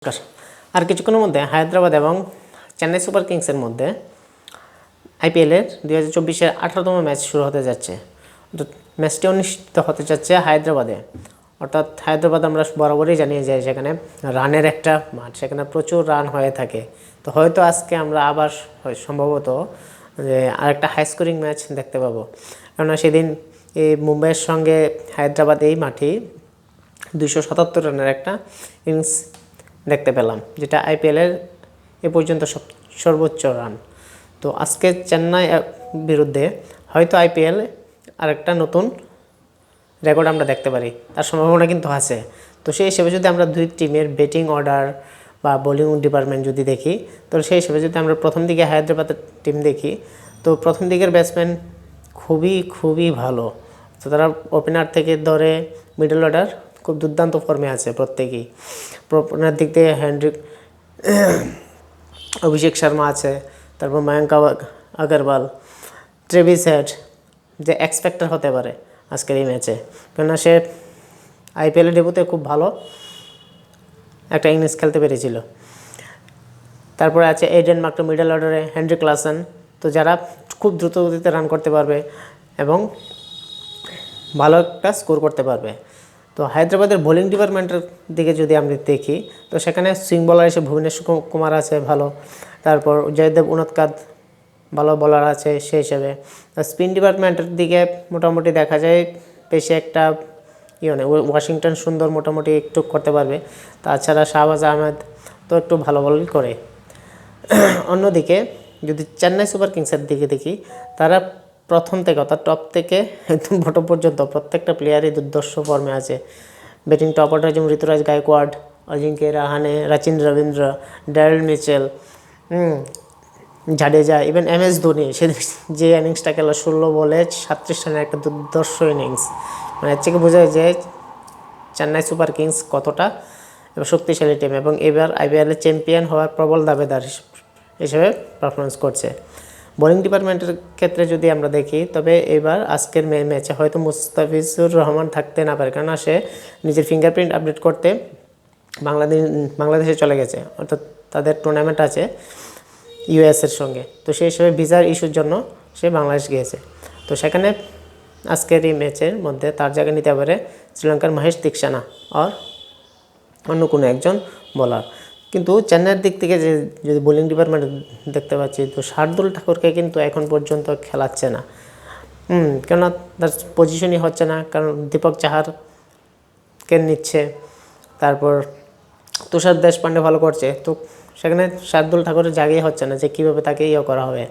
নমস্কার। আর কিছুক্ষণের মধ্যে হায়দ্রাবাদ এবং চেন্নাই সুপার কিংসের মধ্যে আইপিএলের 2024-এর 18তম ম্যাচ শুরু হতে যাচ্ছে। ম্যাচটি অনুষ্ঠিত হতে যাচ্ছে হায়দ্রাবাদে। অর্থাৎ হায়দ্রাবাদ আমরা বরাবরই জানিয়ে যাই সেখানে রানের একটা মাঠ, সেখানে প্রচুর রান হয়ে থাকে। তো হয়তো আজকে আমরা আবার সম্ভবত যে আরেকটা হাই স্কোরিং ম্যাচ দেখতে পাবো, কেননা সেদিন এই মুম্বাইয়ের সঙ্গে হায়দ্রাবাদ এই মাঠেই 277 রানের একটা ইনিংস দেখতে পেলাম, যেটা আইপিএলের এ পর্যন্ত সর্বোচ্চ রান। তো আজকে চেন্নাই বিরুদ্ধে হয়তো আইপিএল আরেকটা নতুন রেকর্ড আমরা দেখতে পারি, তার সম্ভাবনা কিন্তু আছে। তো সেই হিসেবে যদি আমরা দুই টিমের ব্যাটিং অর্ডার বা বোলিং ডিপার্টমেন্ট যদি দেখি, তো সেই হিসেবে যদি আমরা প্রথম দিকে হায়দ্রাবাদের টিম দেখি, তো প্রথম দিকের ব্যাটসম্যান খুবই ভালো। তো তারা ওপেনার থেকে ধরে মিডল অর্ডার খুব দুর্দান্ত ফর্মে আছে প্রত্যেকেই। ওপেনার দিক থেকে অভিষেক শর্মা আছে, তারপর মায়াঙ্ক আগরওয়াল, ট্রেভিস হেড, যে এক্সপেক্টার হতে পারে আজকের এই ম্যাচে, কেননা সে আইপিএলের ডেবুতে খুব ভালো একটা ইনিংস খেলতে পেরেছিল। তারপরে আছে এডেন মার্ক্রাম মিডল অর্ডারে, হেনরিক ক্লাসেন, তো যারা খুব দ্রুত গতিতে রান করতে পারবে এবং ভালো একটা স্কোর করতে পারবে। তো হায়দ্রাবাদের বোলিং ডিপার্টমেন্টের দিকে যদি আমরা দেখি, তো সেখানে সুইং বলার এসে ভুবনেশ্বর কুমার আছে ভালো, তারপর জয়দেব উনৎকাদ ভালো বলার আছে সেই হিসেবে। স্পিন ডিপার্টমেন্টের দিকে মোটামুটি দেখা যায় বেশি একটা ওয়াশিংটন সুন্দর মোটামুটি একটু করতে পারবে, তাছাড়া শাহবাজ আহমেদ তো একটু ভালো বলই করে। অন্যদিকে যদি চেন্নাই সুপার কিংসের দিকে দেখি, তারা প্রথম থেকে অর্থাৎ টপ থেকে একদম বটম পর্যন্ত প্রত্যেকটা প্লেয়ারই দুর্ধর্ষ ফর্মে আছে। ব্যাটিং টপ অর্ডার যেমন Ruturaj Gaikwad, Ajinkya Rahane, Rachin Ravindra, Daryl Mitchell, Jadeja, even MS Dhoni সে যে ইনিংসটা খেলা 16 বলে 37 রানের একটা দুর্ধর্ষ ইনিংস। মানে এর থেকে বোঝা যায় যে চেন্নাই সুপার কিংস কতটা শক্তিশালী টিম এবং এবার আইপিএলের চ্যাম্পিয়ন হওয়ার প্রবল দাবিদার হিসেবে পারফরমেন্স করছে। বোলিং ডিপার্টমেন্টের ক্ষেত্রে যদি আমরা দেখি, তবে এবার আজকের ম্যাচে হয়তো মুস্তাফিজুর রহমান থাকতে না পারে, কেননা সে নিজের ফিঙ্গারপ্রিন্ট আপডেট করতে বাংলাদেশে চলে গেছে, অর্থাৎ তাদের টুর্নামেন্ট আছে US-এর সঙ্গে। তো সেই হিসেবে ভিসার ইস্যুর জন্য সে বাংলাদেশ গিয়েছে। তো সেখানে আজকের এই ম্যাচের মধ্যে তার জায়গায় নিতে পারে শ্রীলঙ্কার মহেশ দীক্ষানা আর অন্য কোনো একজন বোলার। কিন্তু চেন্নাইয়ের দিক থেকে যদি বোলিং ডিপার্টমেন্ট দেখতে পাচ্ছি, তো শার্দুল ঠাকুরকে কিন্তু এখন পর্যন্ত খেলাচ্ছে না, কেননা তার পজিশনই হচ্ছে না, কারণ দীপক চাহারকে নিচ্ছে, তারপর তুষার দেশপান্ডে ভালো করছে, তো সেখানে শার্দুল ঠাকুরের জায়গায় হচ্ছে না যে কীভাবে তাকে করা হবে।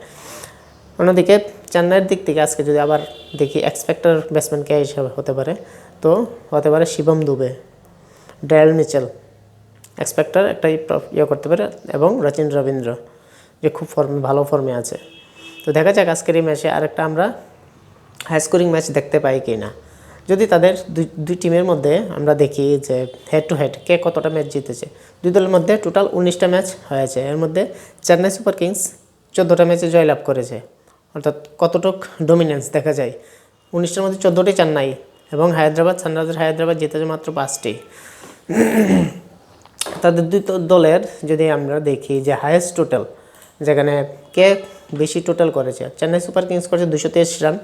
অন্যদিকে চেন্নাইয়ের দিক থেকে আজকে যদি আবার দেখি এক্সপেক্টার ব্যাটসম্যান কে হিসাবে হতে পারে, তো হতে পারে শিবম দুবে, ড্যারেল মিচেল এক্সপেক্টার একটা করতে পারে, এবং রচিন রবীন্দ্র যে খুব ভালো ফর্মে আছে। তো দেখা যাক আজকের এই ম্যাচে আরেকটা আমরা হাই স্কোরিং ম্যাচ দেখতে পাই কি না। যদি তাদের দুই টিমের মধ্যে আমরা দেখি যে হেড টু হেড কে কতটা ম্যাচ জিতেছে, দুই দলের মধ্যে টোটাল 19টা ম্যাচ হয়েছে, এর মধ্যে চেন্নাই সুপার কিংস 14টা ম্যাচে জয়লাভ করেছে। অর্থাৎ কতটুক ডমিনেন্স দেখা যায়, 19টার মধ্যে 14টি চেন্নাই এবং সানরাইজার্স হায়দ্রাবাদ জিতেছে মাত্র 5টি। তাদের দুই দলের যদি আমরা দেখি যে হায়েস্ট টোটাল, যেখানে কে বেশি টোটাল করেছে, চেন্নাই সুপার কিংস করেছে 223 রান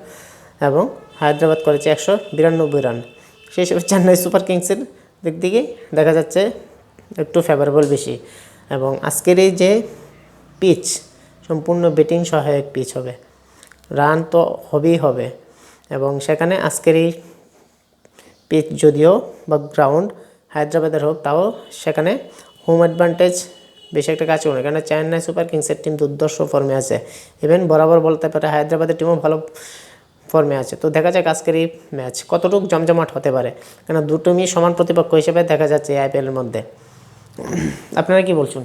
এবং হায়দ্রাবাদ করেছে 192 রান। সেই হিসেবে চেন্নাই সুপার কিংসের দিক থেকে দেখা যাচ্ছে একটু ফেভারেবল বেশি। এবং আজকের এই যে পিচ সম্পূর্ণ ব্যাটিং সহায়ক পিচ হবে, রান তো হবেই হবে, এবং সেখানে আজকের এই পিচ যদিও বা গ্রাউন্ড হায়দ্রাবাদের হোক, তাও সেখানে হোম অ্যাডভান্টেজ বেশি একটা কাজ করে, কেন চেন্নাই সুপার কিংসের টিম দুর্ধর্ষ ফর্মে আছে, ইভেন বরাবর বলতে পারে হায়দ্রাবাদের টিমও ভালো ফর্মে আছে। তো দেখা যাক আজকের এই ম্যাচ কতটুকু জমজমাট হতে পারে, কেন দুটো টিমই সমান প্রতিপক্ষ হিসেবে দেখা যাচ্ছে এই আইপিএলের মধ্যে। আপনারা কি বলছেন?